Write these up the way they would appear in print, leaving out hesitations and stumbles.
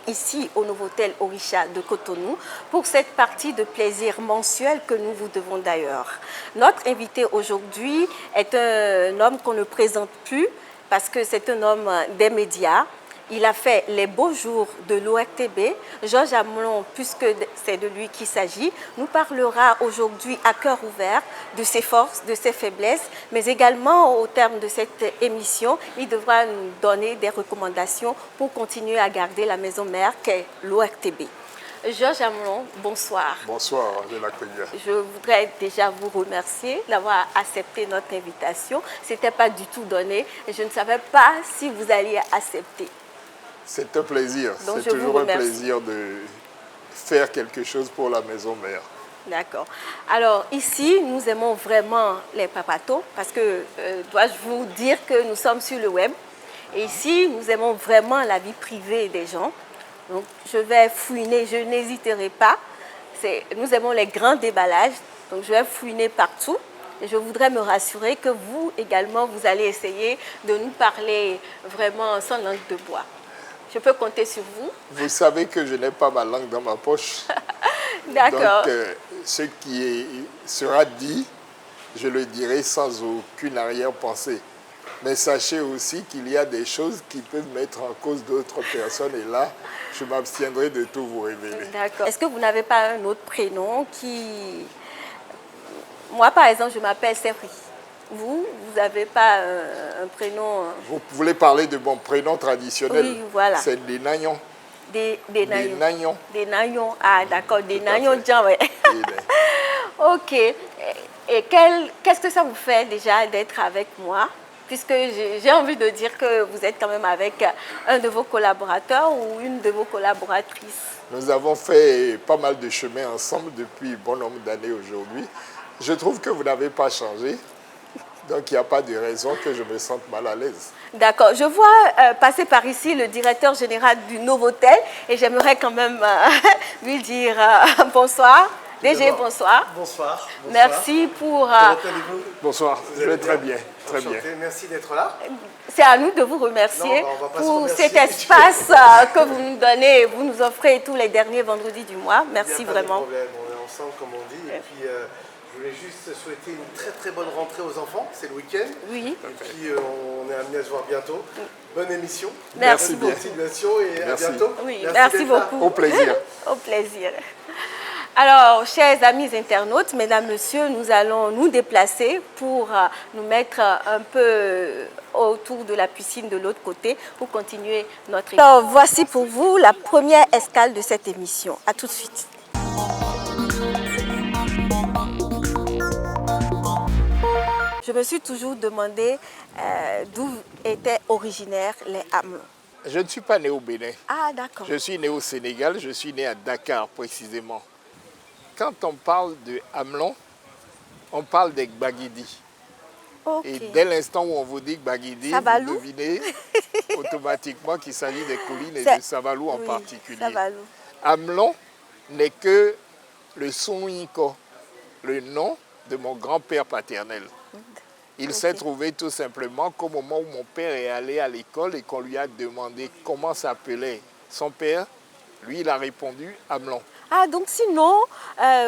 Ici au Novotel Orisha de Cotonou pour cette partie de plaisir mensuel que nous vous devons d'ailleurs. Notre invité aujourd'hui est un homme qu'on ne présente plus parce que c'est un homme des médias. Il a fait les beaux jours de l'ORTB. Georges Amelon, puisque c'est de lui qu'il s'agit, nous parlera aujourd'hui à cœur ouvert de ses forces, de ses faiblesses, mais également au terme de cette émission, il devra nous donner des recommandations pour continuer à garder la maison mère qu'est l'ORTB. Georges Amelon, bonsoir. Bonsoir, de l'accueillir. Je voudrais déjà vous remercier d'avoir accepté notre invitation. Ce n'était pas du tout donné et je ne savais pas si vous alliez accepter. C'est un plaisir. C'est toujours un plaisir de faire quelque chose pour la maison mère. D'accord. Alors ici, nous aimons vraiment les papatos parce que dois-je vous dire que nous sommes sur le web. Et ici, nous aimons vraiment la vie privée des gens. Donc je vais fouiner, je n'hésiterai pas. Nous aimons les grands déballages, donc je vais fouiner partout. Et je voudrais me rassurer que vous également, vous allez essayer de nous parler vraiment sans langue de bois. Je peux compter sur vous. Vous savez que je n'ai pas ma langue dans ma poche. D'accord. Donc, ce qui sera dit, je le dirai sans aucune arrière-pensée. Mais sachez aussi qu'il y a des choses qui peuvent mettre en cause d'autres personnes. Et là, je m'abstiendrai de tout vous révéler. D'accord. Est-ce que vous n'avez pas un autre prénom qui... Moi, par exemple, je m'appelle Sefri. Vous n'avez pas un prénom... Vous voulez parler de mon prénom traditionnel? Oui, voilà. C'est Denayon. Denayon. Denayon. Ah, d'accord. Denayon, ouais. Ok. Et qu'est-ce que ça vous fait déjà d'être avec moi? Puisque j'ai envie de dire que vous êtes quand même avec un de vos collaborateurs ou une de vos collaboratrices. Nous avons fait pas mal de chemin ensemble depuis bon nombre d'années aujourd'hui. Je trouve que vous n'avez pas changé. Donc, il n'y a pas de raison que je me sente mal à l'aise. D'accord. Je vois passer par ici le directeur général du Novotel et j'aimerais quand même lui dire bonsoir. DG, bonsoir. Bonsoir. Merci pour... Comment allez-vous? Bonsoir, je vais très bien. Très bien. Merci d'être là. C'est à nous de vous remercier pour cet espace que vous nous donnez, vous nous offrez tous les derniers vendredis du mois. Merci vraiment. Pas de problème, on est ensemble comme on dit. Et puis, je voulais juste souhaiter une très très bonne rentrée aux enfants. C'est le week-end. Oui. Et puis, on est amené à se voir bientôt. Bonne émission. Merci beaucoup. Continuation et à bientôt. Oui, merci beaucoup. Au plaisir. Au plaisir. Alors, chers amis internautes, mesdames, messieurs, nous allons nous déplacer pour nous mettre un peu autour de la piscine de l'autre côté pour continuer notre émission. Alors, voici pour vous la première escale de cette émission. À tout de suite. Je me suis toujours demandé d'où étaient originaires les Amelons. Je ne suis pas né au Bénin. Ah, d'accord. Je suis né au Sénégal, je suis né à Dakar précisément. Quand on parle de Amelon, on parle des Gbagidi. Okay. Et dès l'instant où on vous dit Gbagidi, Savalou. vous devinez automatiquement qu'il s'agit des collines et de Savalou en particulier. Savalou. Amelon n'est que le Soninko, le nom de mon grand-père paternel. Il s'est trouvé tout simplement qu'au moment où mon père est allé à l'école et qu'on lui a demandé comment s'appelait son père, lui, il a répondu Amelon. Ah, donc sinon,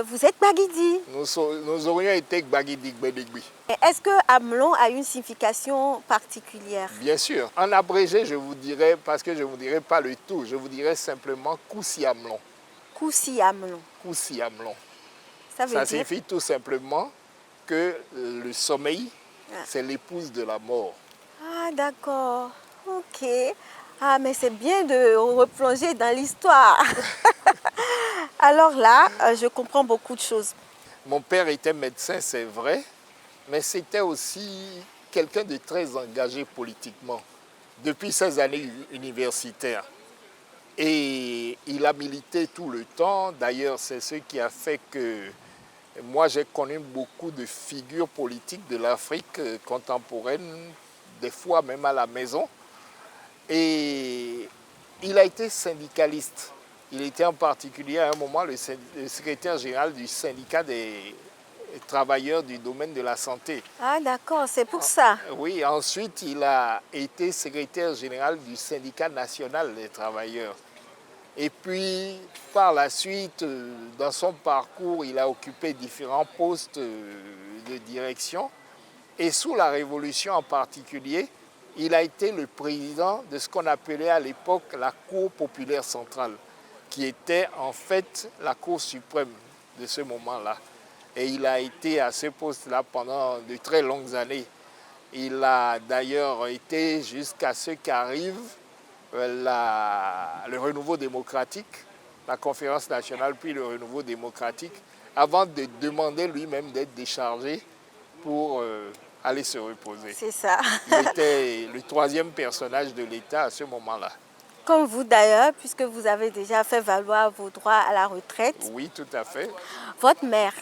vous êtes Gbagidi. Nous aurions été Gbagidi Gbedigbi. Est-ce que Amelon a une signification particulière? Bien sûr. En abrégé, je vous dirais, parce que je ne vous dirais pas le tout, je vous dirais simplement Koussi Amelon. Koussi Amelon. Koussi Amelon. Ça veut dire? Signifie tout simplement que le sommeil, c'est l'épouse de la mort. Ah, d'accord. Ok. Ah, mais c'est bien de replonger dans l'histoire. Alors là, je comprends beaucoup de choses. Mon père était médecin, c'est vrai, mais c'était aussi quelqu'un de très engagé politiquement depuis ses années universitaires. Et il a milité tout le temps. D'ailleurs, c'est ce qui a fait que moi, j'ai connu beaucoup de figures politiques de l'Afrique contemporaine, des fois même à la maison. Et il a été syndicaliste. Il était en particulier à un moment le secrétaire général du syndicat des travailleurs du domaine de la santé. Ah d'accord, c'est pour ça. Oui, ensuite il a été secrétaire général du syndicat national des travailleurs. Et puis, par la suite, dans son parcours, il a occupé différents postes de direction. Et sous la Révolution en particulier, il a été le président de ce qu'on appelait à l'époque la Cour populaire centrale, qui était en fait la Cour suprême de ce moment-là. Et il a été à ce poste-là pendant de très longues années. Il a d'ailleurs été jusqu'à ce qu'arrive le renouveau démocratique, la conférence nationale, puis le renouveau démocratique, avant de demander lui-même d'être déchargé pour aller se reposer. C'est ça. Il était le troisième personnage de l'État à ce moment-là. Comme vous d'ailleurs, puisque vous avez déjà fait valoir vos droits à la retraite. Oui, tout à fait. Votre mère,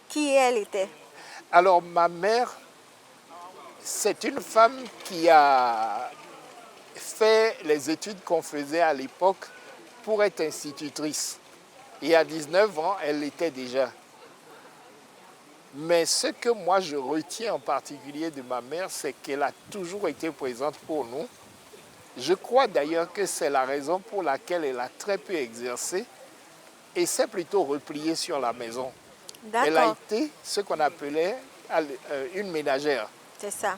qui elle était? Alors, ma mère, c'est une femme qui a fait les études qu'on faisait à l'époque pour être institutrice. Et à 19 ans, elle l'était déjà. Mais ce que moi je retiens en particulier de ma mère, c'est qu'elle a toujours été présente pour nous. Je crois d'ailleurs que c'est la raison pour laquelle elle a très peu exercé et s'est plutôt repliée sur la maison. Elle a été ce qu'on appelait une ménagère. C'est ça.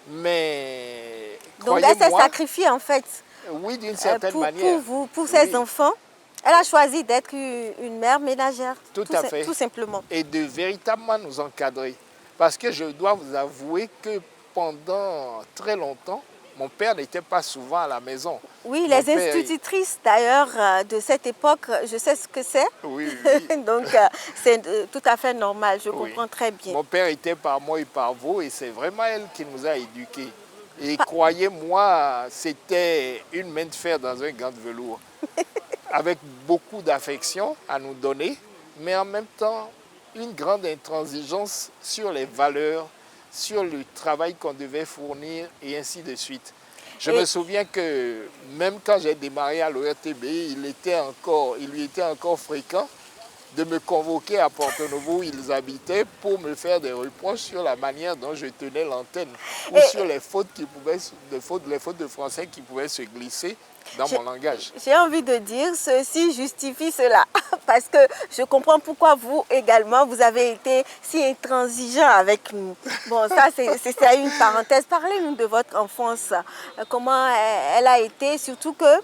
Mais donc elle s'est sacrifiée en fait. Oui, d'une certaine manière. Pour vous, pour ses enfants. Elle a choisi d'être une mère ménagère. Tout à fait. Tout simplement. Et de véritablement nous encadrer. Parce que je dois vous avouer que pendant très longtemps, mon père n'était pas souvent à la maison. Oui, les institutrices d'ailleurs de cette époque, je sais ce que c'est. Oui, oui. Donc c'est tout à fait normal, je comprends très bien. Mon père était par moi et par vous et c'est vraiment elle qui nous a éduqués. Et croyez-moi, c'était une main de fer dans un gant de velours. Avec beaucoup d'affection à nous donner, mais en même temps, une grande intransigeance sur les valeurs, sur le travail qu'on devait fournir et ainsi de suite. Je me souviens que même quand j'ai démarré à l'ORTB, il lui était encore fréquent de me convoquer à Porto-Novo où ils habitaient pour me faire des reproches sur la manière dont je tenais l'antenne ou sur les fautes de français qui pouvaient se glisser dans mon langage. J'ai envie de dire, ceci justifie cela. Parce que je comprends pourquoi vous également, vous avez été si intransigeant avec nous. Bon, ça c'est une parenthèse. Parlez-nous de votre enfance. Comment elle a été, surtout que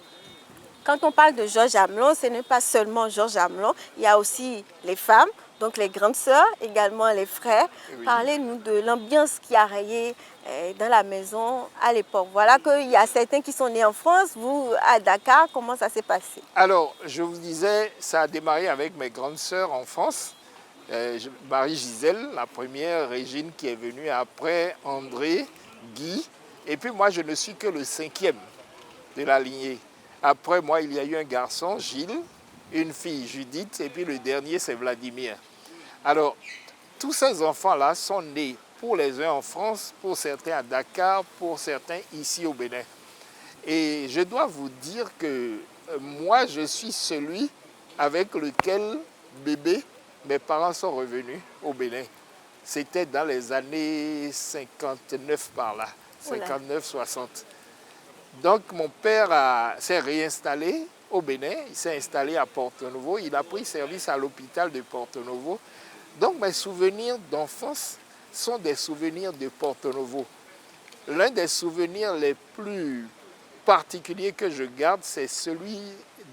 quand on parle de Georges Amelon, ce n'est pas seulement Georges Amelon, il y a aussi les femmes, donc les grandes sœurs, également les frères. Oui. Parlez-nous de l'ambiance qui a rayé dans la maison à l'époque. Voilà qu'il y a certains qui sont nés en France, vous à Dakar, comment ça s'est passé? Alors, je vous disais, ça a démarré avec mes grandes sœurs en France. Marie-Gisèle, la première, Régine qui est venue après, André, Guy. Et puis moi, je ne suis que le 5e de la lignée. Après moi, il y a eu un garçon, Gilles, une fille, Judith, et puis le dernier, c'est Vladimir. Alors, tous ces enfants-là sont nés pour les uns en France, pour certains à Dakar, pour certains ici au Bénin. Et je dois vous dire que moi, je suis celui avec lequel, bébé, mes parents sont revenus au Bénin. C'était dans les années 59 par là, 59-60. Donc mon père s'est réinstallé au Bénin, il s'est installé à Porto-Novo, il a pris service à l'hôpital de Porto-Novo. Donc mes souvenirs d'enfance sont des souvenirs de Porto-Novo. L'un des souvenirs les plus particuliers que je garde, c'est celui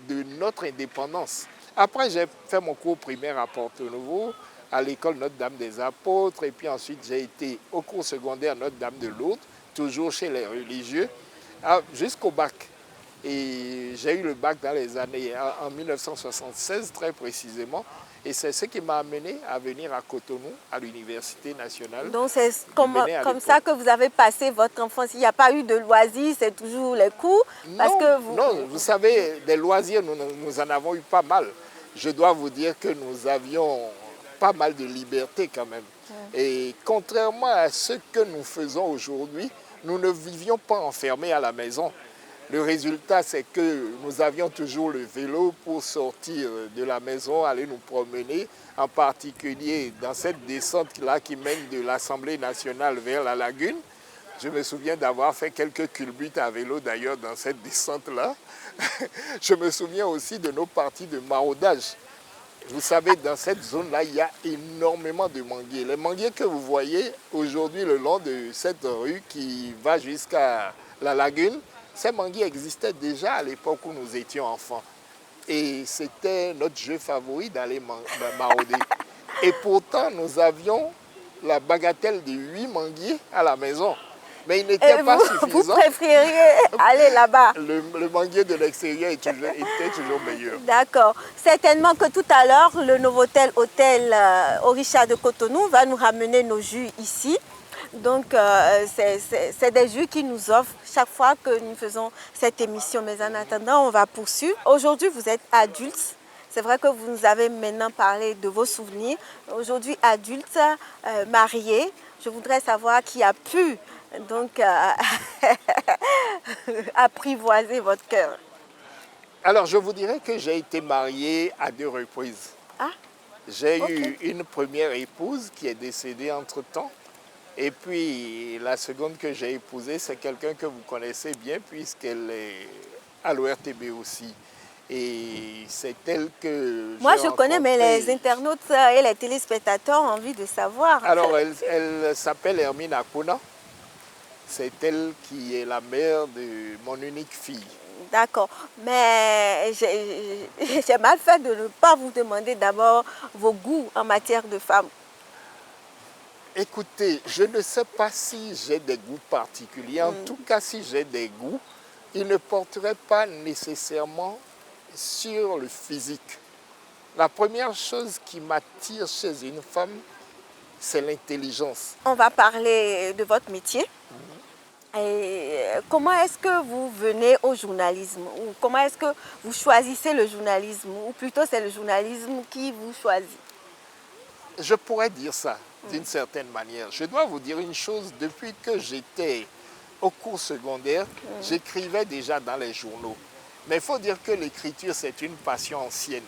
de notre indépendance. Après, j'ai fait mon cours primaire à Porto-Novo, à l'école Notre-Dame des Apôtres, et puis ensuite j'ai été au cours secondaire Notre-Dame de Lourdes, toujours chez les religieux, jusqu'au bac. Et j'ai eu le bac dans les années, en 1976 très précisément. Et c'est ce qui m'a amené à venir à Cotonou, à l'Université nationale. Donc c'est comme ça que vous avez passé votre enfance. Il n'y a pas eu de loisirs, c'est toujours les cours parce que vous... Non, vous savez, des loisirs, nous en avons eu pas mal. Je dois vous dire que nous avions pas mal de liberté quand même. Et contrairement à ce que nous faisons aujourd'hui, nous ne vivions pas enfermés à la maison. Le résultat, c'est que nous avions toujours le vélo pour sortir de la maison, aller nous promener, en particulier dans cette descente-là qui mène de l'Assemblée nationale vers la lagune. Je me souviens d'avoir fait quelques culbutes à vélo d'ailleurs dans cette descente-là. Je me souviens aussi de nos parties de maraudage. Vous savez, dans cette zone-là, il y a énormément de manguiers. Les manguiers que vous voyez aujourd'hui le long de cette rue qui va jusqu'à la lagune, ces manguiers existaient déjà à l'époque où nous étions enfants. Et c'était notre jeu favori d'aller marauder. Et pourtant, nous avions la bagatelle de 8 manguiers à la maison. Mais il n'était pas suffisant. Vous préfériez aller là-bas? Le manguier de l'extérieur était toujours meilleur. D'accord. Certainement que tout à l'heure, le Novotel Hôtel Orisha de Cotonou va nous ramener nos jus ici. Donc, c'est des jus qui nous offrent chaque fois que nous faisons cette émission. Mais en attendant, on va poursuivre. Aujourd'hui, vous êtes adulte. C'est vrai que vous nous avez maintenant parlé de vos souvenirs. Aujourd'hui, adulte, marié. Je voudrais savoir qui a pu donc apprivoiser votre cœur. Alors, je vous dirais que j'ai été marié à 2 reprises. Ah, J'ai ok. eu une première épouse qui est décédée entre-temps. Et puis, la seconde que j'ai épousée, c'est quelqu'un que vous connaissez bien puisqu'elle est à l'ORTB aussi. Et c'est elle que Moi, j'ai je connais, mais rencontrée. les internautes et les téléspectateurs ont envie de savoir. Alors, elle s'appelle Hermine Akuna. C'est elle qui est la mère de mon unique fille. D'accord. Mais j'ai mal fait de ne pas vous demander d'abord vos goûts en matière de femmes. Écoutez, je ne sais pas si j'ai des goûts particuliers. En tout cas, si j'ai des goûts, ils ne porteraient pas nécessairement sur le physique. La première chose qui m'attire chez une femme, c'est l'intelligence. On va parler de votre métier. Et comment est-ce que vous venez au journalisme? Ou comment est-ce que vous choisissez le journalisme? Ou plutôt c'est le journalisme qui vous choisit? Je pourrais dire ça d'une certaine manière. Je dois vous dire une chose, depuis que j'étais au cours secondaire, j'écrivais déjà dans les journaux. Mais il faut dire que l'écriture, c'est une passion ancienne.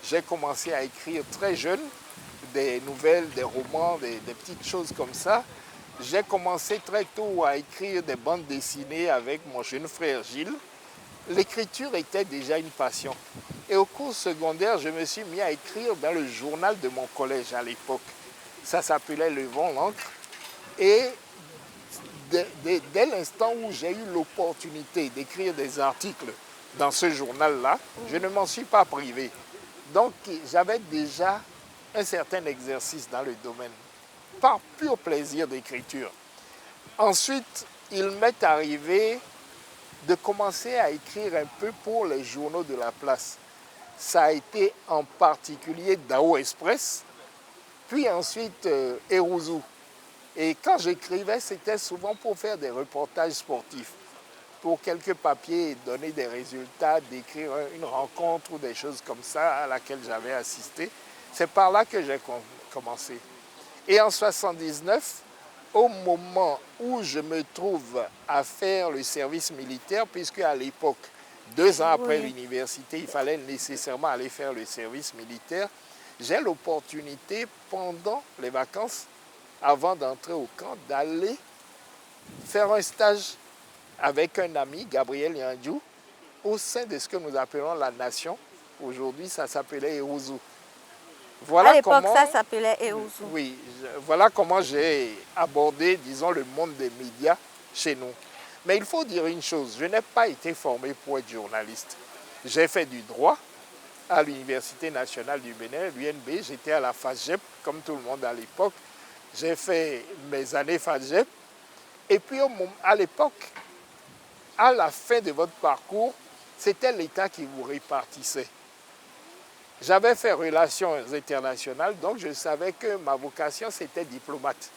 J'ai commencé à écrire très jeune des nouvelles, des romans, des petites choses comme ça. J'ai commencé très tôt à écrire des bandes dessinées avec mon jeune frère Gilles. L'écriture était déjà une passion. Et au cours secondaire, je me suis mis à écrire dans le journal de mon collège à l'époque. Ça s'appelait Le Vent l'encre. Et dès l'instant où j'ai eu l'opportunité d'écrire des articles dans ce journal-là, je ne m'en suis pas privé. Donc j'avais déjà un certain exercice dans le domaine, par pur plaisir d'écriture. Ensuite, il m'est arrivé de commencer à écrire un peu pour les journaux de la place. Ça a été en particulier Dao Express, puis ensuite Erouzou. Et quand j'écrivais, c'était souvent pour faire des reportages sportifs, pour quelques papiers, donner des résultats, d'écrire une rencontre ou des choses comme ça à laquelle j'avais assisté. C'est par là que j'ai commencé. Et en 1979, au moment où je me trouve à faire le service militaire, puisque à l'époque, 2 ans après l'université, il fallait nécessairement aller faire le service militaire, j'ai l'opportunité pendant les vacances, avant d'entrer au camp, d'aller faire un stage avec un ami, Gabriel Yandjou, au sein de ce que nous appelons la Nation. Aujourd'hui, ça s'appelait Erouzou. Voilà à l'époque, comment, ça s'appelait Erouzou. Oui, voilà comment j'ai abordé, disons, le monde des médias chez nous. Mais il faut dire une chose, je n'ai pas été formé pour être journaliste. J'ai fait du droit à l'Université nationale du Bénin, l'UNB. J'étais à la FASGEP, comme tout le monde à l'époque. J'ai fait mes années FASGEP. Et puis, à l'époque, à la fin de votre parcours, c'était l'État qui vous répartissait. J'avais fait relations internationales, donc je savais que ma vocation, c'était diplomate.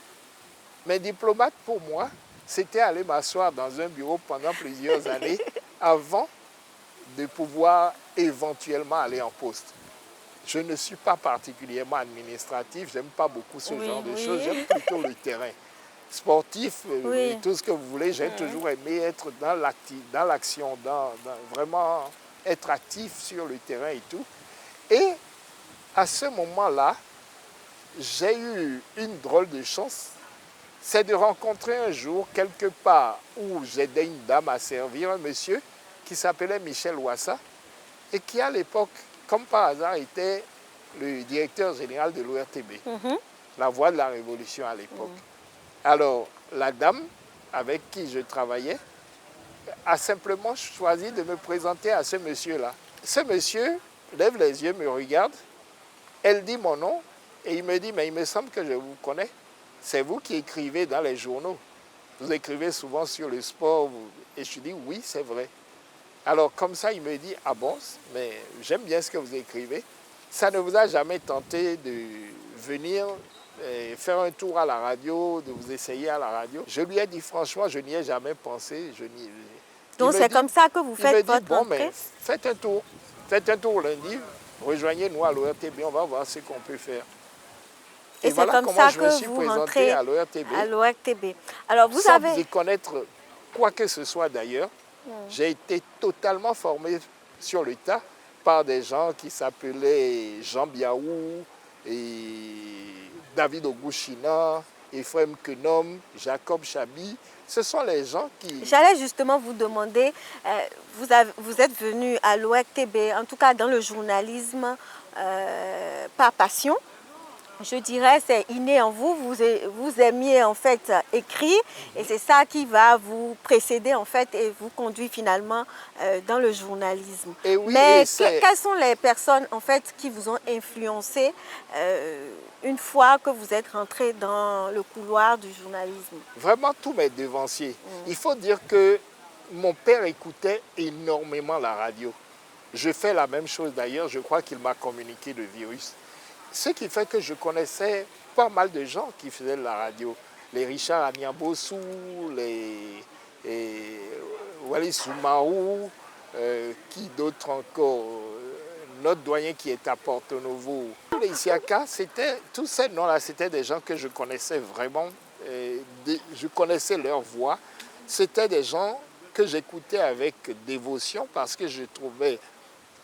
Mais diplomate, pour moi, c'était aller m'asseoir dans un bureau pendant plusieurs années avant de pouvoir éventuellement aller en poste. Je ne suis pas particulièrement administratif, j'aime pas beaucoup ce genre de choses, j'aime plutôt le terrain. Sportif, tout ce que vous voulez, j'ai toujours aimé être dans l'action, vraiment être actif sur le terrain et tout. Et à ce moment-là, j'ai eu une drôle de chance. c'est de rencontrer un jour, quelque part, où j'aidais une dame à servir un monsieur qui s'appelait Michel Ouassa et qui, à l'époque, comme par hasard, était le directeur général de l'ORTB, la voix de la Révolution à l'époque. Alors, la dame avec qui je travaillais a simplement choisi de me présenter à ce monsieur-là. Ce monsieur lève les yeux, me regarde, elle dit mon nom et il me dit, mais il me semble que je vous connais. C'est vous qui écrivez dans les journaux. Vous écrivez souvent sur le sport. Et je dis, oui, c'est vrai. Alors, comme ça, il me dit, ah bon, mais j'aime bien ce que vous écrivez. Ça ne vous a jamais tenté de venir faire un tour à la radio, de vous essayer à la radio? Je lui ai dit, franchement, je n'y ai jamais pensé. Donc, c'est comme ça que vous faites votre entrée? Mais faites un tour. Faites un tour lundi. Rejoignez-nous à l'ORTB, on va voir ce qu'on peut faire. Et c'est comme ça que vous rentrez à l'ORTB. Alors, vous Sans y connaître quoi que ce soit d'ailleurs, j'ai été totalement formé sur le tas par des gens qui s'appelaient Jean Biaou, et David Ogouchina, Ephraim Kenom, Jacob Chabi. Ce sont les gens qui... J'allais justement vous demander, vous êtes venu à l'ORTB, en tout cas dans le journalisme, par passion. Je dirais, c'est inné en vous, vous aimiez en fait écrire et c'est ça qui va vous précéder en fait et vous conduire finalement dans le journalisme. Et oui, mais quelles sont les personnes en fait qui vous ont influencé une fois que vous êtes rentré dans le couloir du journalisme? Vraiment tous mes devanciers. Il faut dire que mon père écoutait énormément la radio. Je fais la même chose d'ailleurs, je crois qu'il m'a communiqué le virus. Ce qui fait que je connaissais pas mal de gens qui faisaient de la radio. Les Richard Aniabossou, les Wally Soumarou, qui d'autres encore, notre doyen qui est à Porto Novo. Les Isiaka, tous ces noms-là, c'était des gens que je connaissais vraiment. Je connaissais leur voix. C'était des gens que j'écoutais avec dévotion parce que je trouvais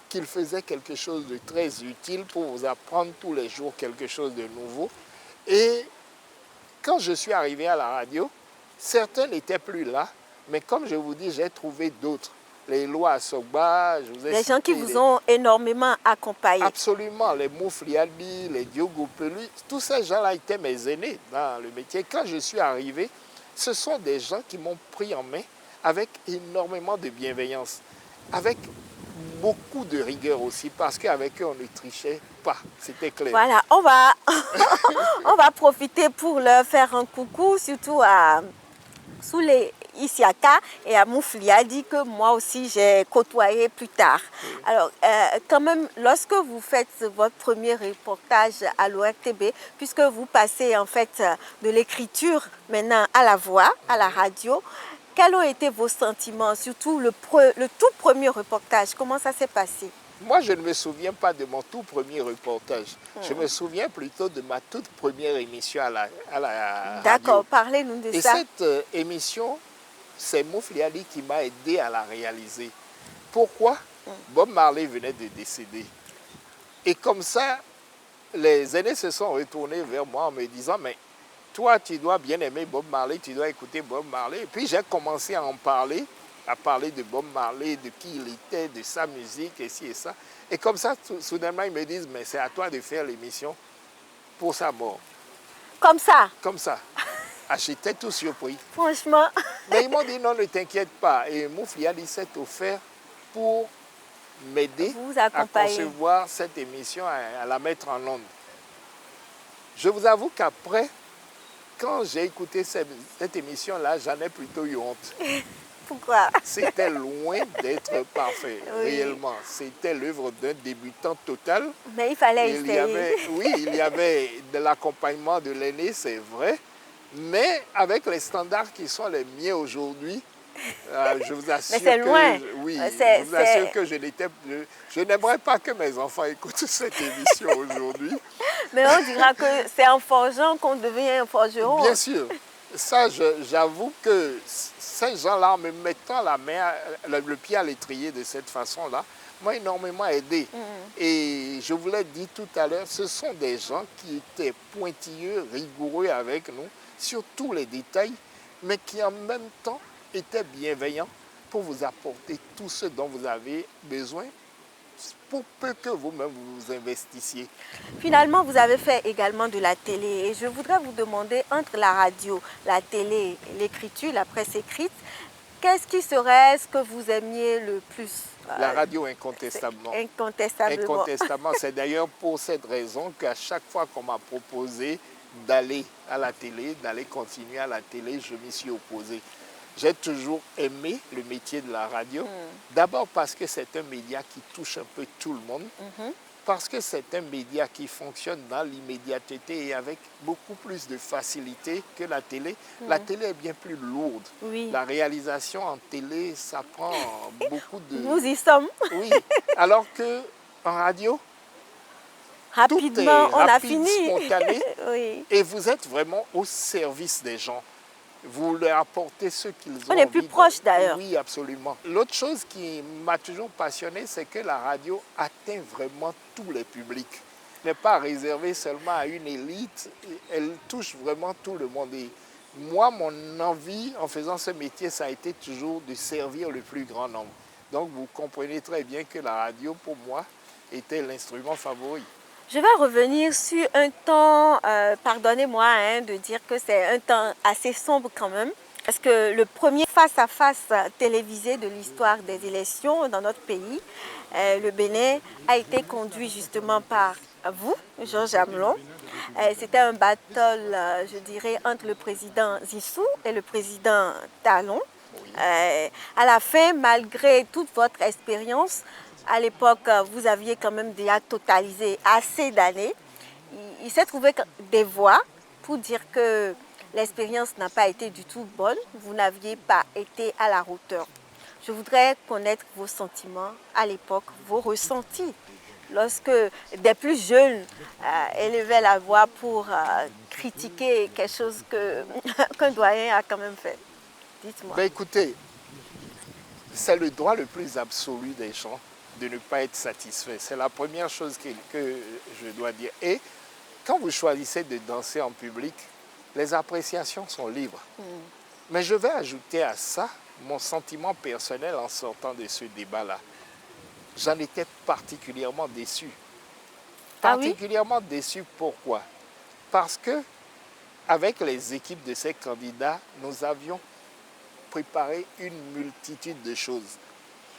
qu'il faisait quelque chose de très utile pour vous apprendre tous les jours quelque chose de nouveau. Et quand je suis arrivé à la radio, certains n'étaient plus là, mais comme je vous dis, j'ai trouvé d'autres. Les Lois Sogba, je vous ai des gens qui vous ont énormément accompagné. Absolument, les Moufliadi, les Diogo Pelu, tous ces gens-là étaient mes aînés dans le métier. Quand je suis arrivé, ce sont des gens qui m'ont pris en main avec énormément de bienveillance, avec beaucoup de rigueur aussi, parce qu'avec eux, on ne trichait pas, c'était clair. Voilà, on va profiter pour leur faire un coucou, surtout à Soulé Isiaka et à Moufliadi, que moi aussi j'ai côtoyé plus tard. Oui. Alors, quand même, lorsque vous faites votre premier reportage à l'ORTB, puisque vous passez en fait de l'écriture maintenant à la voix, à la radio, quels ont été vos sentiments, surtout le tout premier reportage? Comment ça s'est passé? Moi, je ne me souviens pas de mon tout premier reportage. Je me souviens plutôt de ma toute première émission à la radio. D'accord, parlez-nous de ça. Et cette émission, c'est Moufliali qui m'a aidé à la réaliser. Pourquoi? Bob Marley venait de décéder. Et comme ça, les aînés se sont retournés vers moi en me disant, mais toi, tu dois bien aimer Bob Marley, tu dois écouter Bob Marley. Et puis j'ai commencé à en parler, à parler de Bob Marley, de qui il était, de sa musique, et ci et ça. Et comme ça, soudainement, ils me disent, mais c'est à toi de faire l'émission pour sa mort. Comme ça? Comme ça. Ah, j'étais tout surpris. Franchement. Mais ils m'ont dit, non, ne t'inquiète pas. Et Moufliali s'est offert pour m'aider à concevoir cette émission, à la mettre en onde. Je vous avoue qu'après, quand j'ai écouté cette émission-là, j'en ai plutôt eu honte. Pourquoi? C'était loin d'être parfait, oui. Réellement. C'était l'œuvre d'un débutant total. Mais il fallait essayer. Il y avait de l'accompagnement de l'aîné, c'est vrai. Mais avec les standards qui sont les miens aujourd'hui, je vous assure que je n'aimerais pas que mes enfants écoutent cette émission aujourd'hui. Mais on dira que c'est en forgeant qu'on devient un forgeron. Bien sûr. Ça, j'avoue que ces gens-là, en me mettant le pied à l'étrier de cette façon-là, m'ont énormément aidé. Et je vous l'ai dit tout à l'heure, ce sont des gens qui étaient pointilleux, rigoureux avec nous. sur tous les détails, mais qui en même temps était bienveillant pour vous apporter tout ce dont vous avez besoin pour peu que vous-même vous investissiez. Finalement, vous avez fait également de la télé et je voudrais vous demander, entre la radio, la télé, l'écriture, la presse écrite, qu'est-ce qui serait ce que vous aimiez le plus? La radio, incontestablement. Incontestablement. Incontestablement. C'est d'ailleurs pour cette raison qu'à chaque fois qu'on m'a proposé d'aller à la télé, d'aller continuer à la télé, je m'y suis opposé. J'ai toujours aimé le métier de la radio. D'abord parce que c'est un média qui touche un peu tout le monde. Parce que c'est un média qui fonctionne dans l'immédiateté et avec beaucoup plus de facilité que la télé. La télé est bien plus lourde. Oui. La réalisation en télé, ça prend beaucoup de... Nous y sommes. Oui, alors qu'en radio, Rapidement, tout est on a rapide, fini. spontané, Oui. et vous êtes vraiment au service des gens. Vous leur apportez ce qu'ils ont On est envie plus proche d'ailleurs. Oui, absolument. L'autre chose qui m'a toujours passionné, c'est que la radio atteint vraiment tous les publics. Elle n'est pas réservée seulement à une élite, elle touche vraiment tout le monde. Et moi, mon envie en faisant ce métier, ça a été toujours de servir le plus grand nombre. Donc vous comprenez très bien que la radio, pour moi, était l'instrument favori. Je vais revenir sur un temps, pardonnez-moi de dire que c'est un temps assez sombre quand même, parce que le premier face-à-face télévisé de l'histoire des élections dans notre pays, le Bénin, a été conduit justement par vous, Georges Amelon. C'était un battle, je dirais, entre le président Zissou et le président Talon. À la fin, malgré toute votre expérience, à l'époque, vous aviez quand même déjà totalisé assez d'années. Il s'est trouvé des voix pour dire que l'expérience n'a pas été du tout bonne. Vous n'aviez pas été à la hauteur. Je voudrais connaître vos sentiments à l'époque, vos ressentis. Lorsque des plus jeunes élevaient la voix pour critiquer quelque chose qu'un doyen a quand même fait. Dites-moi. Ben écoutez, c'est le droit le plus absolu des gens de ne pas être satisfait. C'est la première chose que je dois dire. Et quand vous choisissez de danser en public, les appréciations sont libres. Mais je vais ajouter à ça mon sentiment personnel en sortant de ce débat-là. J'en étais particulièrement déçu. Particulièrement déçu, pourquoi? Parce que, avec les équipes de ces candidats, nous avions préparé une multitude de choses.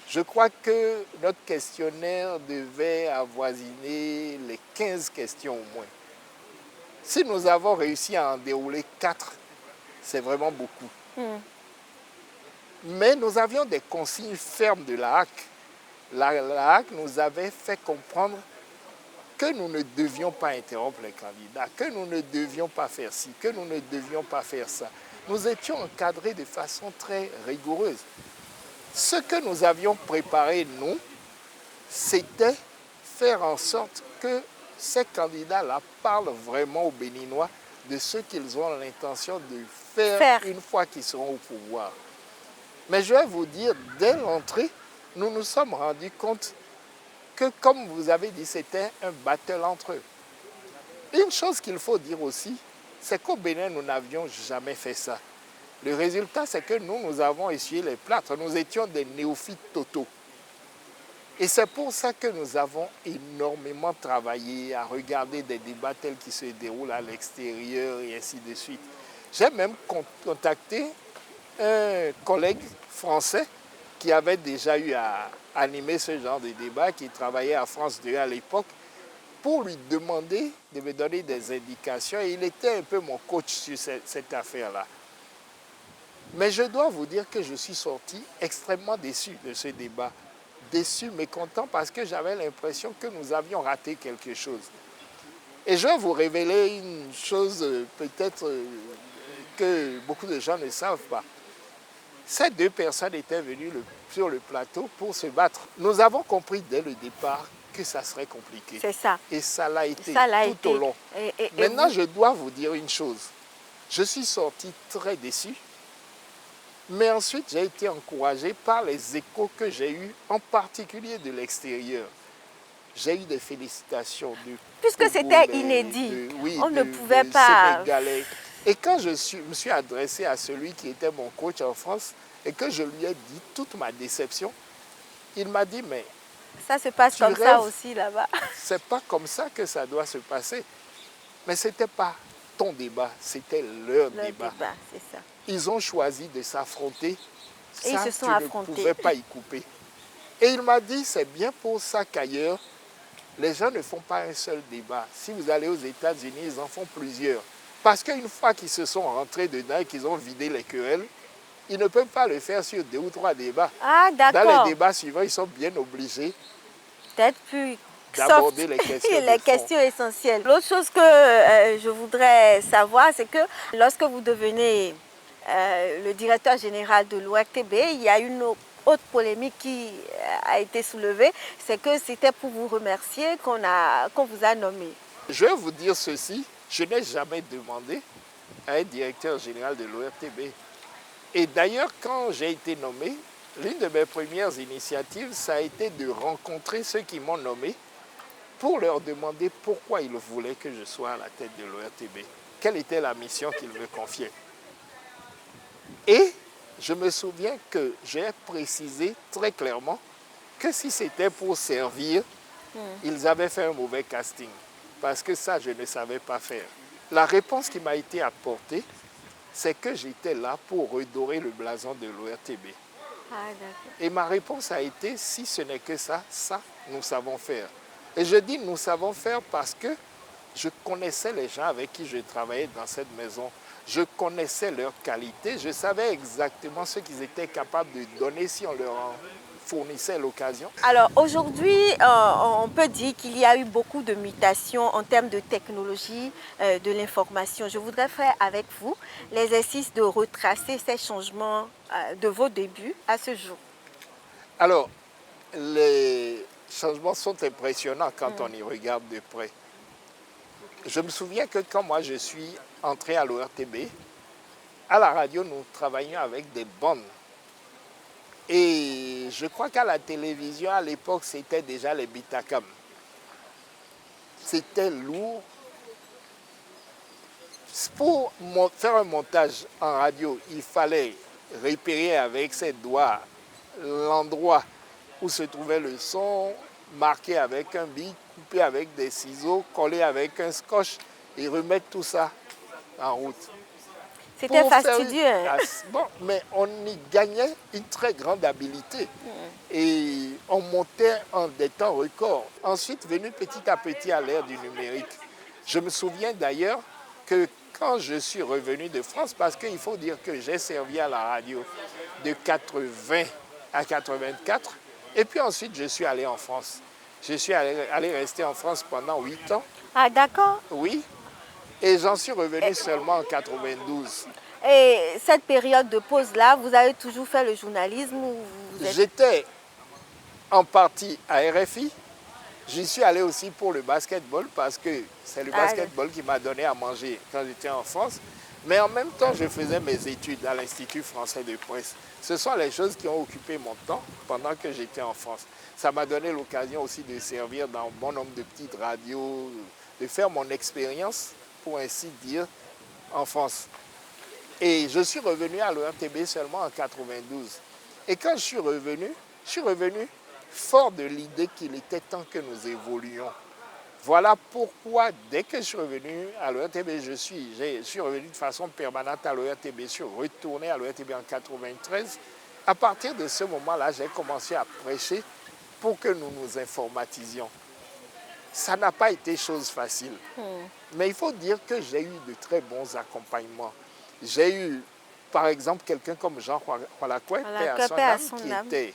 Je crois que notre questionnaire devait avoisiner les 15 questions au moins. Si nous avons réussi à en dérouler 4, c'est vraiment beaucoup. Mais nous avions des consignes fermes de la HAC. La HAC nous avait fait comprendre que nous ne devions pas interrompre les candidats, que nous ne devions pas faire ci, que nous ne devions pas faire ça. Nous étions encadrés de façon très rigoureuse. Ce que nous avions préparé, nous, c'était faire en sorte que ces candidats-là parlent vraiment aux Béninois de ce qu'ils ont l'intention de faire une fois qu'ils seront au pouvoir. Mais je vais vous dire, dès l'entrée, nous nous sommes rendus compte que, comme vous avez dit, c'était un battle entre eux. Une chose qu'il faut dire aussi, c'est qu'au Bénin, nous n'avions jamais fait ça. Le résultat, c'est que nous avons essuyé les plâtres. Nous étions des néophytes totaux. Et c'est pour ça que nous avons énormément travaillé à regarder des débats tels qui se déroulent à l'extérieur et ainsi de suite. J'ai même contacté un collègue français qui avait déjà eu à animer ce genre de débat, qui travaillait à France 2 à l'époque, pour lui demander de me donner des indications. Et il était un peu mon coach sur cette affaire-là. Mais je dois vous dire que je suis sorti extrêmement déçu de ce débat. Déçu, mécontent, parce que j'avais l'impression que nous avions raté quelque chose. Et je vais vous révéler une chose peut-être que beaucoup de gens ne savent pas. Ces deux personnes étaient venues sur le plateau pour se battre. Nous avons compris dès le départ que ça serait compliqué. C'est ça. Et ça l'a été tout au long. Maintenant, je dois vous dire une chose. Je suis sorti très déçu. Mais ensuite, j'ai été encouragé par les échos que j'ai eus, en particulier de l'extérieur. J'ai eu des félicitations de puisque c'était inédit, on ne pouvait pas Et quand me suis adressé à celui qui était mon coach en France et que je lui ai dit toute ma déception, il m'a dit, mais Ça se passe tu comme ça rêves. aussi là-bas. C'est pas comme ça que ça doit se passer. Mais ce n'était pas ton débat, c'était leur Le débat. débat, c'est ça. Ils ont choisi de s'affronter. Et ils Ça, se sont tu affrontés. ne pouvais pas y couper. Et il m'a dit, c'est bien pour ça qu'ailleurs, les gens ne font pas un seul débat. Si vous allez aux États-Unis, ils en font plusieurs. Parce qu'une fois qu'ils se sont rentrés dedans et qu'ils ont vidé les querelles, ils ne peuvent pas le faire sur 2 ou 3 débats. Ah, Dans d'accord. les débats suivants, ils sont bien obligés D'être plus d'aborder soft. les questions de Les fond. questions essentielles. L'autre chose que je voudrais savoir, c'est que lorsque vous devenez le directeur général de l'ORTB, il y a une autre polémique qui a été soulevée, c'est que c'était pour vous remercier qu'on vous a nommé. Je vais vous dire ceci, je n'ai jamais demandé à être directeur général de l'ORTB. Et d'ailleurs, quand j'ai été nommé, l'une de mes premières initiatives, ça a été de rencontrer ceux qui m'ont nommé pour leur demander pourquoi ils voulaient que je sois à la tête de l'ORTB. Quelle était la mission qu'ils me confiaient. Et je me souviens que j'ai précisé très clairement que si c'était pour servir, ils avaient fait un mauvais casting. Parce que ça, je ne savais pas faire. La réponse qui m'a été apportée, c'est que j'étais là pour redorer le blason de l'ORTB. Ah, d'accord. Et ma réponse a été, si ce n'est que ça, nous savons faire. Et je dis nous savons faire parce que je connaissais les gens avec qui je travaillais dans cette maison. Je connaissais leurs qualités, je savais exactement ce qu'ils étaient capables de donner si on leur en fournissait l'occasion. Alors aujourd'hui, on peut dire qu'il y a eu beaucoup de mutations en termes de technologie de l'information. Je voudrais faire avec vous l'exercice de retracer ces changements de vos débuts à ce jour. Alors, les changements sont impressionnants quand on y regarde de près. Je me souviens que quand moi je suis entré à l'ORTB, à la radio, nous travaillions avec des bandes. Et je crois qu'à la télévision, à l'époque, c'était déjà les Betacam. C'était lourd. Pour faire un montage en radio, il fallait repérer avec ses doigts l'endroit où se trouvait le son, marquer avec un bic, couper avec des ciseaux, coller avec un scotch et remettre tout ça en route. C'était Pour faire fastidieux. Hein? Bon, mais on y gagnait une très grande habileté. Et on montait en des temps records. Ensuite, venu petit à petit à l'ère du numérique. Je me souviens d'ailleurs que quand je suis revenu de France, parce qu'il faut dire que j'ai servi à la radio de 80 à 84, et puis ensuite je suis allé en France. Je suis allé rester en France pendant 8 ans. Ah, d'accord. Oui. Et j'en suis revenu seulement en 92. Et cette période de pause-là, vous avez toujours fait le journalisme ou vous êtes... J'étais en partie à RFI. J'y suis allé aussi pour le basketball parce que c'est le basketball qui m'a donné à manger quand j'étais en France. Mais en même temps, je faisais mes études à l'Institut français de presse. Ce sont les choses qui ont occupé mon temps pendant que j'étais en France. Ça m'a donné l'occasion aussi de servir dans un bon nombre de petites radios, de faire mon expérience, pour ainsi dire, en France. Et je suis revenu à l'ORTB seulement en 92. Et quand je suis revenu fort de l'idée qu'il était temps que nous évoluions. Voilà pourquoi, dès que je suis revenu à l'ORTB, je suis revenu de façon permanente à l'ORTB, je suis retourné à l'ORTB en 93. À partir de ce moment-là, j'ai commencé à prêcher pour que nous nous informatisions. Ça n'a pas été chose facile. Mais il faut dire que j'ai eu de très bons accompagnements. J'ai eu, par exemple, quelqu'un comme Jean Hualakwe, qui était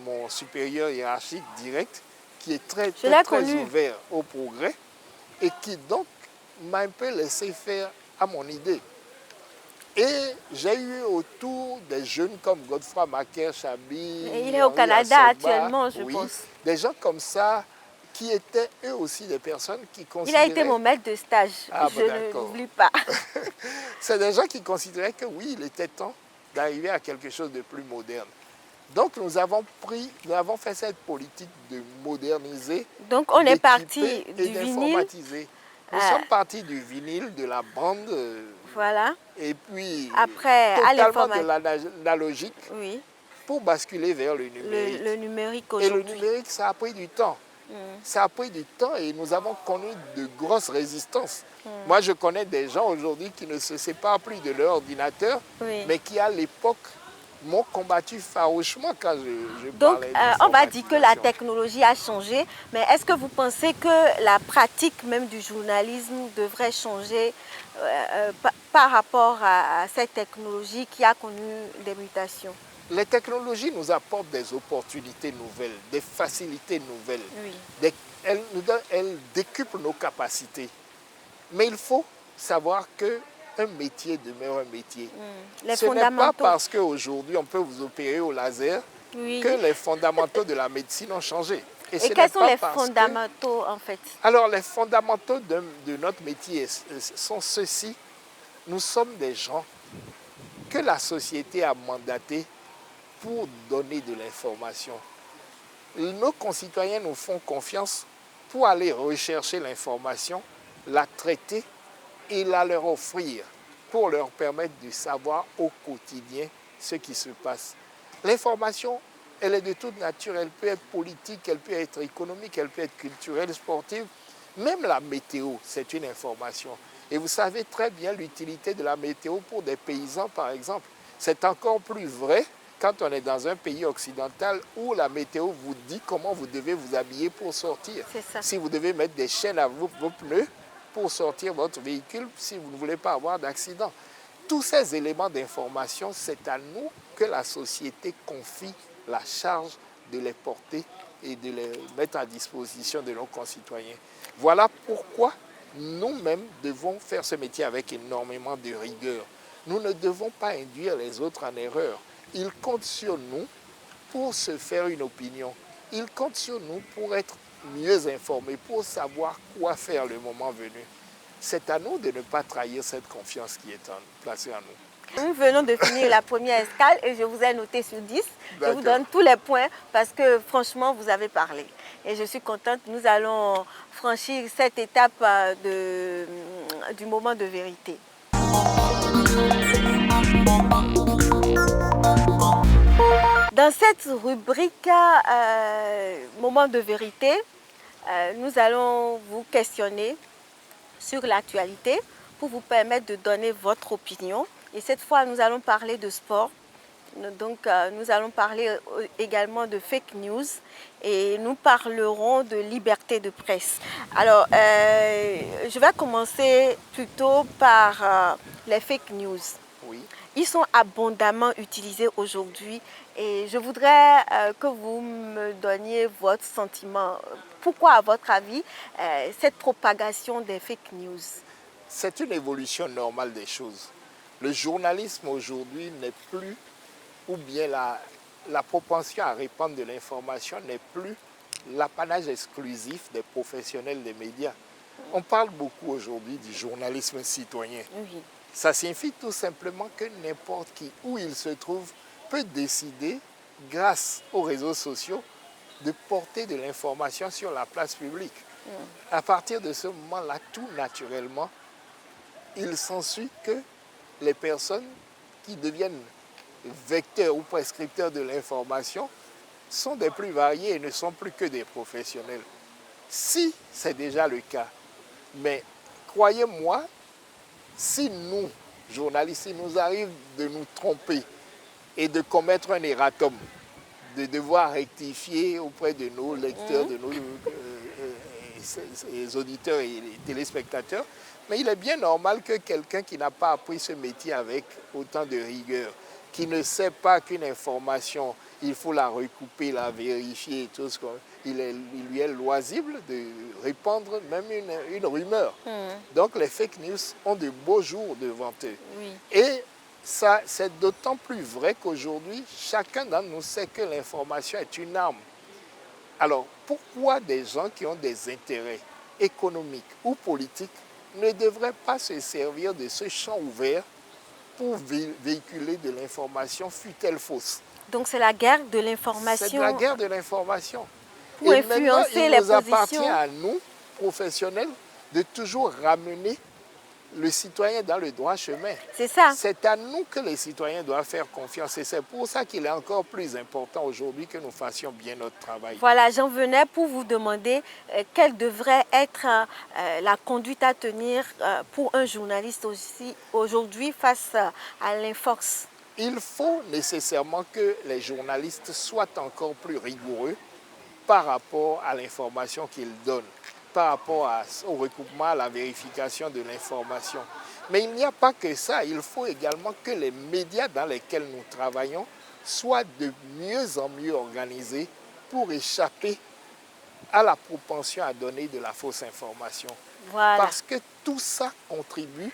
mon supérieur hiérarchique direct, qui est très ouvert au progrès et qui donc m'a un peu laissé faire à mon idée. Et j'ai eu autour des jeunes comme Godefroy Maker-Chabi. Il est au Canada actuellement, je pense. Des gens comme ça qui étaient eux aussi des personnes qui considéraient... Il a été mon maître de stage, je ne l'oublie pas. C'est des gens qui considéraient que oui, il était temps d'arriver à quelque chose de plus moderne. Donc nous avons fait cette politique de moderniser, donc on est parti du vinyle. Nous sommes partis du vinyle, de la bande Voilà. et puis Après, à totalement de l'informatique. l'analogique Oui. pour basculer vers le numérique. Le numérique Et le aujourd'hui. numérique, ça a pris du temps. Ça a pris du temps et nous avons connu de grosses résistances. Moi, je connais des gens aujourd'hui qui ne se séparent plus de leur ordinateur, Oui. mais qui, à l'époque, m'ont combattu farouchement quand je Donc, parlais on va dire que la d'informatisation. technologie a changé, mais est-ce que vous pensez que la pratique même du journalisme devrait changer par rapport à cette technologie qui a connu des mutations? Les technologies nous apportent des opportunités nouvelles, des facilités nouvelles. Oui. Elles décuplent nos capacités. Mais il faut savoir qu'un métier demeure un métier. Les Ce n'est pas fondamentaux. parce qu'aujourd'hui on peut vous opérer au laser Oui. que les fondamentaux de la médecine ont changé. Et ce n'est quels sont pas les parce que- fondamentaux en fait? Alors les fondamentaux de notre métier sont ceux-ci. Nous sommes des gens que la société a mandatés pour donner de l'information. Nos concitoyens nous font confiance pour aller rechercher l'information, la traiter et la leur offrir pour leur permettre de savoir au quotidien ce qui se passe. L'information, elle est de toute nature, elle peut être politique, elle peut être économique, elle peut être culturelle, sportive. Même la météo, c'est une information. Et vous savez très bien l'utilité de la météo pour des paysans, par exemple. C'est encore plus vrai quand on est dans un pays occidental où la météo vous dit comment vous devez vous habiller pour sortir. C'est ça. Si vous devez mettre des chaînes à vos pneus pour sortir votre véhicule, si vous ne voulez pas avoir d'accident. Tous ces éléments d'information, c'est à nous que la société confie la charge de les porter et de les mettre à disposition de nos concitoyens. Voilà pourquoi nous-mêmes devons faire ce métier avec énormément de rigueur. Nous ne devons pas induire les autres en erreur. Ils comptent sur nous pour se faire une opinion. Ils comptent sur nous pour être mieux informés, pour savoir quoi faire le moment venu. C'est à nous de ne pas trahir cette confiance qui est placée en nous. Nous venons de finir la première escale et je vous ai noté sur 10. Je vous D'accord. donne tous les points parce que franchement, vous avez parlé. Et je suis contente. Nous allons franchir cette étape du moment de vérité. Dans cette rubrique moment de vérité, nous allons vous questionner sur l'actualité pour vous permettre de donner votre opinion. Et cette fois, nous allons parler de sport. Donc, nous allons parler également de fake news et nous parlerons de liberté de presse. Alors, je vais commencer plutôt par les fake news. Oui. Ils sont abondamment utilisés aujourd'hui et je voudrais que vous me donniez votre sentiment. Pourquoi, à votre avis, cette propagation des fake news? C'est une évolution normale des choses. Le journalisme aujourd'hui n'est plus, ou bien la propension à répandre de l'information n'est plus l'apanage exclusif des professionnels des médias. On parle beaucoup aujourd'hui du journalisme citoyen. Oui. Ça signifie tout simplement que n'importe qui, où il se trouve, peut décider, grâce aux réseaux sociaux, de porter de l'information sur la place publique. À partir de ce moment-là, tout naturellement, il s'ensuit que les personnes qui deviennent vecteurs ou prescripteurs de l'information sont des plus variés et ne sont plus que des professionnels. Si c'est déjà le cas, mais croyez-moi, si nous, journalistes, il nous arrive de nous tromper et de commettre un erratum, de devoir rectifier auprès de nos lecteurs, de nos les auditeurs et les téléspectateurs, mais il est bien normal que quelqu'un qui n'a pas appris ce métier avec autant de rigueur, qui ne sait pas qu'une information, il faut la recouper, la vérifier et tout ce il lui est loisible de répandre même une rumeur. Donc les fake news ont de beaux jours devant eux. Oui. Et ça, c'est d'autant plus vrai qu'aujourd'hui, chacun d'entre nous sait que l'information est une arme. Alors, pourquoi des gens qui ont des intérêts économiques ou politiques ne devraient pas se servir de ce champ ouvert pour véhiculer de l'information, fût-elle fausse? Donc c'est la guerre de l'information. C'est la guerre de l'information. Pour Et influencer maintenant, il les nous appartient positions. à nous, professionnels, de toujours ramener le citoyen est dans le droit chemin. C'est ça. C'est à nous que les citoyens doivent faire confiance et c'est pour ça qu'il est encore plus important aujourd'hui que nous fassions bien notre travail. Voilà, j'en venais pour vous demander quelle devrait être la conduite à tenir pour un journaliste aussi aujourd'hui face à l'infox. Il faut nécessairement que les journalistes soient encore plus rigoureux par rapport à l'information qu'ils donnent, par rapport au recoupement, à la vérification de l'information. Mais il n'y a pas que ça, il faut également que les médias dans lesquels nous travaillons soient de mieux en mieux organisés pour échapper à la propension à donner de la fausse information. Voilà. Parce que tout ça contribue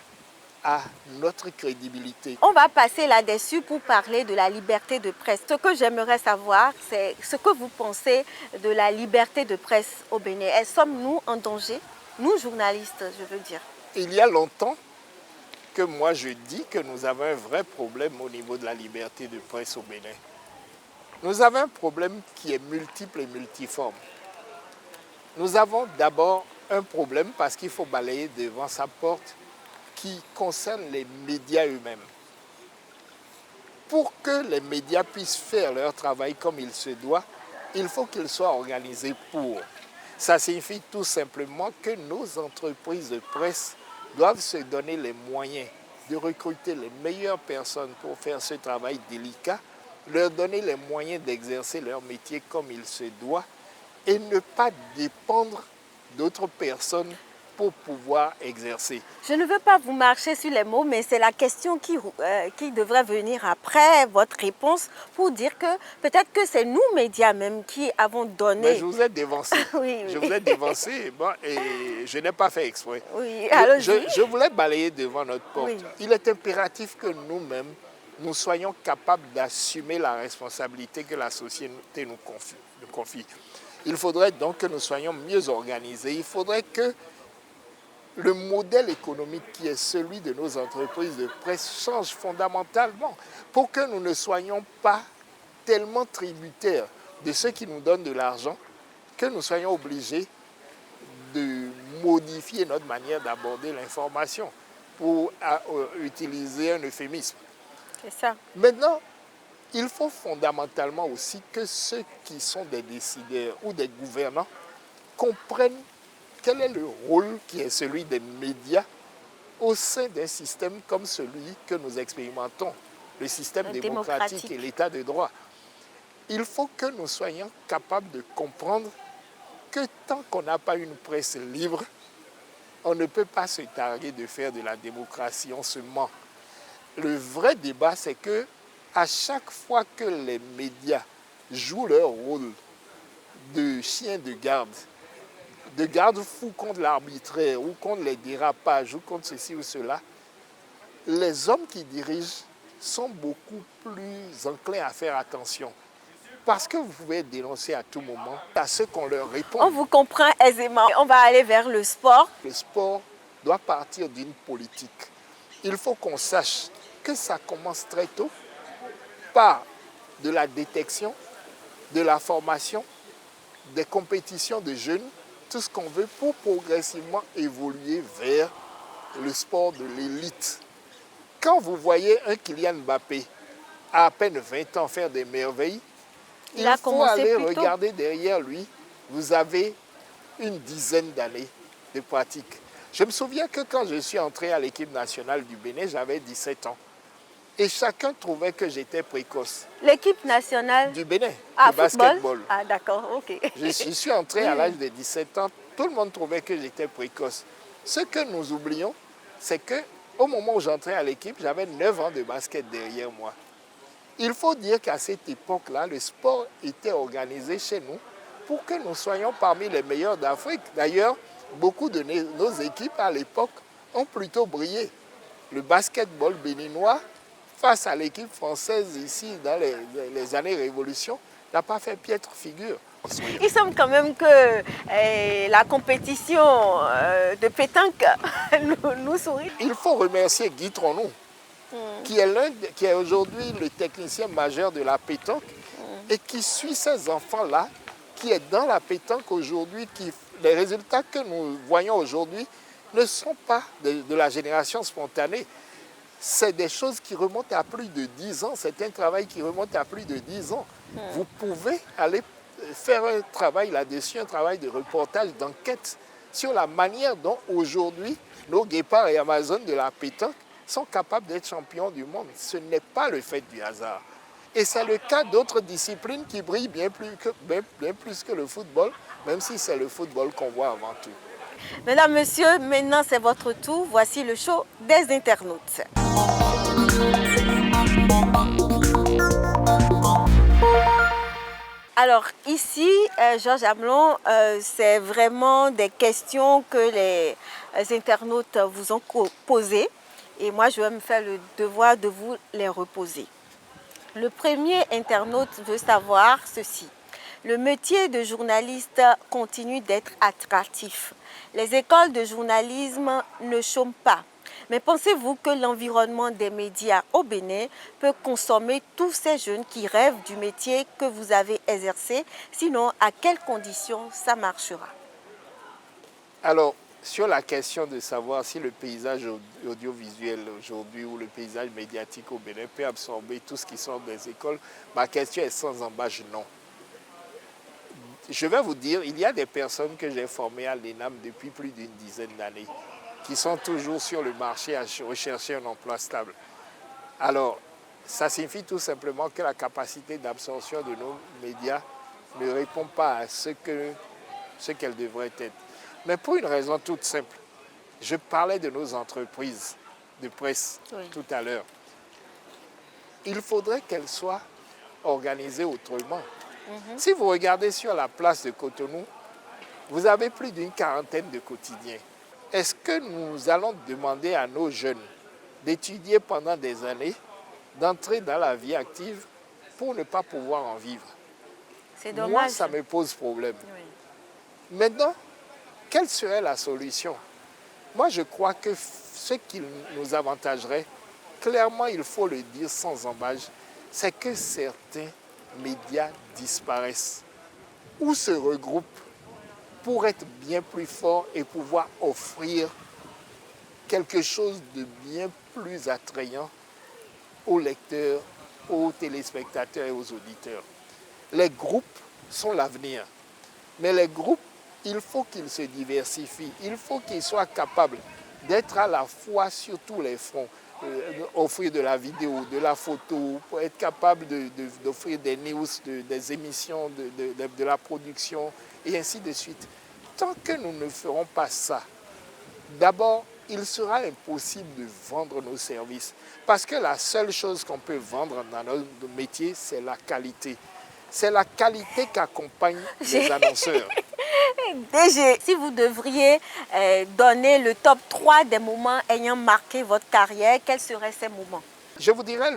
à notre crédibilité. On va passer là-dessus pour parler de la liberté de presse. Ce que j'aimerais savoir, c'est ce que vous pensez de la liberté de presse au Bénin. Sommes-nous en danger, nous journalistes, je veux dire? Il y a longtemps que moi je dis que nous avons un vrai problème au niveau de la liberté de presse au Bénin. Nous avons un problème qui est multiple et multiforme. Nous avons d'abord un problème parce qu'il faut balayer devant sa porte qui concerne les médias eux-mêmes. Pour que les médias puissent faire leur travail comme il se doit, il faut qu'ils soient organisés pour. Ça signifie tout simplement que nos entreprises de presse doivent se donner les moyens de recruter les meilleures personnes pour faire ce travail délicat, leur donner les moyens d'exercer leur métier comme il se doit et ne pas dépendre d'autres personnes pour pouvoir exercer. Je ne veux pas vous marcher sur les mots, mais c'est la question qui devrait venir après votre réponse pour dire que peut-être que c'est nous, médias même, qui avons donné... Mais je vous ai dévancé. Oui. Je vous ai dévancé bon, et je n'ai pas fait exprès. Oui, alors je voulais balayer devant notre porte. Oui. Il est impératif que nous-mêmes, nous soyons capables d'assumer la responsabilité que la société nous confie. Il faudrait donc que nous soyons mieux organisés. Il faudrait que le modèle économique qui est celui de nos entreprises de presse change fondamentalement pour que nous ne soyons pas tellement tributaires de ceux qui nous donnent de l'argent que nous soyons obligés de modifier notre manière d'aborder l'information pour utiliser un euphémisme. c'est ça. Maintenant, il faut fondamentalement aussi que ceux qui sont des décideurs ou des gouvernants comprennent quel est le rôle qui est celui des médias au sein d'un système comme celui que nous expérimentons, le système démocratique et l'état de droit. Il faut que nous soyons capables de comprendre que tant qu'on n'a pas une presse libre, on ne peut pas se targuer de faire de la démocratie, on se ment. Le vrai débat, c'est que à chaque fois que les médias jouent leur rôle de chien de garde-fou contre l'arbitraire ou contre les dérapages ou contre ceci ou cela, les hommes qui dirigent sont beaucoup plus enclins à faire attention. Parce que vous pouvez dénoncer à tout moment à ce qu'on leur répond. On vous comprend aisément. On va aller vers le sport. Le sport doit partir d'une politique. Il faut qu'on sache que ça commence très tôt par de la détection, de la formation, des compétitions de jeunes, tout ce qu'on veut pour progressivement évoluer vers le sport de l'élite. Quand vous voyez un Kylian Mbappé à peine 20 ans faire des merveilles, il faut aller regarder derrière lui. Vous avez une dizaine d'années de pratique. Je me souviens que quand je suis entré à l'équipe nationale du Bénin, j'avais 17 ans. Et chacun trouvait que j'étais précoce. L'équipe nationale du Bénin, de basketball. Ah d'accord, ok. Je suis entré à l'âge de 17 ans, tout le monde trouvait que j'étais précoce. Ce que nous oublions, c'est qu'au moment où j'entrais à l'équipe, j'avais 9 ans de basket derrière moi. Il faut dire qu'à cette époque-là, le sport était organisé chez nous pour que nous soyons parmi les meilleurs d'Afrique. D'ailleurs, beaucoup de nos équipes à l'époque ont plutôt brillé. Le basketball béninois, face à l'équipe française ici dans les années Révolution, n'a pas fait piètre figure. Il semble quand même que la compétition de pétanque nous sourit. Il faut remercier Guy Tronou, qui est aujourd'hui le technicien majeur de la pétanque et qui suit ces enfants-là, qui est dans la pétanque aujourd'hui. Les résultats que nous voyons aujourd'hui ne sont pas de la génération spontanée. C'est des choses qui remontent à plus de 10 ans. C'est un travail qui remonte à plus de 10 ans. Vous pouvez aller faire un travail là-dessus, un travail de reportage, d'enquête sur la manière dont aujourd'hui nos guépards et Amazones de la pétanque sont capables d'être champions du monde. Ce n'est pas le fait du hasard. Et c'est le cas d'autres disciplines qui brillent bien plus que le football, même si c'est le football qu'on voit avant tout. Mesdames, Messieurs, maintenant c'est votre tour. Voici le show des internautes. Alors ici, Georges Amelon, c'est vraiment des questions que les internautes vous ont posées. Et moi, je vais me faire le devoir de vous les reposer. Le premier internaute veut savoir ceci. Le métier de journaliste continue d'être attractif. Les écoles de journalisme ne chôment pas. Mais pensez-vous que l'environnement des médias au Bénin peut consommer tous ces jeunes qui rêvent du métier que vous avez exercé? Sinon, à quelles conditions ça marchera? Alors, sur la question de savoir si le paysage audiovisuel aujourd'hui ou le paysage médiatique au Bénin peut absorber tout ce qui sort des écoles, ma question est sans embâche non. Je vais vous dire, il y a des personnes que j'ai formées à l'ENAM depuis plus d'une dizaine d'années qui sont toujours sur le marché à rechercher un emploi stable. Alors, ça signifie tout simplement que la capacité d'absorption de nos médias ne répond pas à ce qu'elle devrait être. Mais pour une raison toute simple. Je parlais de nos entreprises de presse tout à l'heure. Il faudrait qu'elles soient organisées autrement. Si vous regardez sur la place de Cotonou, vous avez plus d'une quarantaine de quotidiens. Est-ce que nous allons demander à nos jeunes d'étudier pendant des années, d'entrer dans la vie active pour ne pas pouvoir en vivre? C'est dommage. Moi, ça me pose problème. Oui. Maintenant, quelle serait la solution? Moi, je crois que ce qui nous avantagerait, clairement, il faut le dire sans embâche, c'est que certains médias disparaissent ou se regroupent pour être bien plus forts et pouvoir offrir quelque chose de bien plus attrayant aux lecteurs, aux téléspectateurs et aux auditeurs. Les groupes sont l'avenir, mais les groupes, il faut qu'ils se diversifient, il faut qu'ils soient capables d'être à la fois sur tous les fronts, offrir de la vidéo, de la photo, pour être capable d'offrir des news, des émissions, de la production et ainsi de suite. Tant que nous ne ferons pas ça, d'abord, il sera impossible de vendre nos services. Parce que la seule chose qu'on peut vendre dans notre métier, c'est la qualité. C'est la qualité qu'accompagne les annonceurs. DG, si vous devriez donner le top 3 des moments ayant marqué votre carrière, quels seraient ces moments? Je vous dirais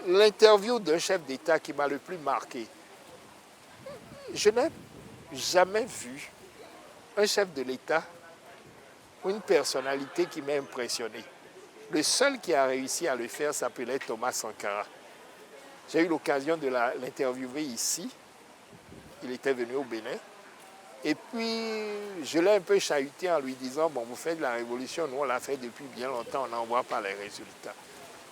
l'interview d'un chef d'État qui m'a le plus marqué. Je n'ai jamais vu un chef de l'État ou une personnalité qui m'a impressionné. Le seul qui a réussi à le faire s'appelait Thomas Sankara. J'ai eu l'occasion de l'interviewer ici. Il était venu au Bénin. Et puis, je l'ai un peu chahuté en lui disant, bon, vous faites de la révolution, nous on l'a fait depuis bien longtemps, on n'en voit pas les résultats.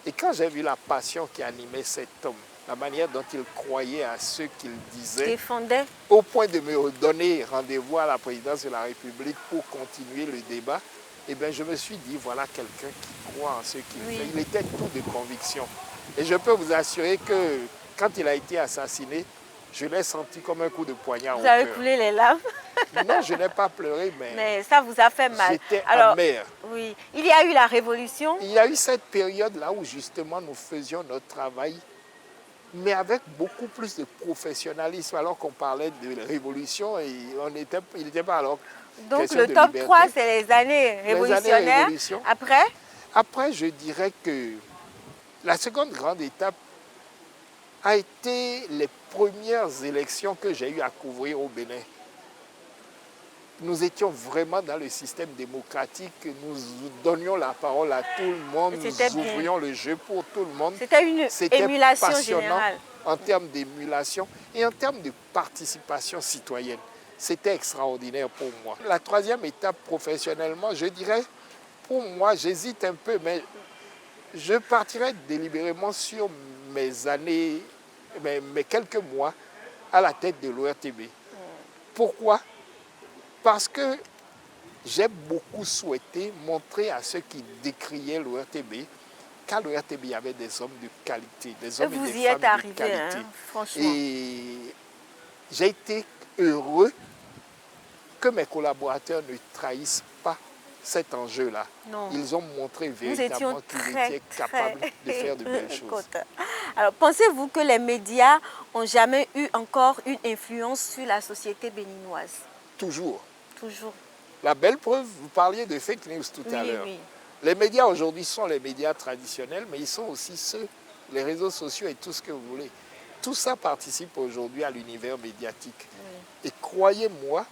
Et quand j'ai vu la passion qui animait cet homme, la manière dont il croyait à ce qu'il disait, défendait, au point de me donner rendez-vous à la présidence de la République pour continuer le débat, eh bien, je me suis dit, voilà quelqu'un qui croit en ce qu'il fait. Il était tout de conviction. Et je peux vous assurer que quand il a été assassiné, je l'ai senti comme un coup de poignard au cœur. Vous avez coulé les larmes? Non, je n'ai pas pleuré, mais ça vous a fait mal. J'étais amer. Oui, il y a eu la révolution. Il y a eu cette période-là où justement nous faisions notre travail, mais avec beaucoup plus de professionnalisme, alors qu'on parlait de révolution et il n'était pas alors. Donc le top 3, c'est les années révolutionnaires. Après? Après, je dirais que la seconde grande étape a été les premières élections que j'ai eu à couvrir au Bénin. Nous étions vraiment dans le système démocratique, nous donnions la parole à tout le monde, nous ouvrions le jeu pour tout le monde. C'était une émulation passionnant générale. En termes d'émulation et en termes de participation citoyenne. c'était extraordinaire pour moi. La troisième étape professionnellement, je dirais, pour moi, j'hésite un peu, mais je partirai délibérément sur mes années, mes quelques mois à la tête de l'ORTB. Pourquoi? Parce que j'ai beaucoup souhaité montrer à ceux qui décriaient l'ORTB qu'à l'ORTB, il y avait des hommes de qualité, des hommes et des femmes de qualité. Hein, franchement. Et j'ai été heureux que mes collaborateurs ne trahissent pas cet enjeu-là. Ils ont montré véritablement qu'ils étaient capables de faire de belles choses. Alors, pensez-vous que les médias n'ont jamais eu encore une influence sur la société béninoise? Toujours. Toujours. La belle preuve, vous parliez de fake news tout à l'heure. Oui. Les médias aujourd'hui sont les médias traditionnels, mais ils sont aussi les réseaux sociaux et tout ce que vous voulez. Tout ça participe aujourd'hui à l'univers médiatique. Et croyez-moi,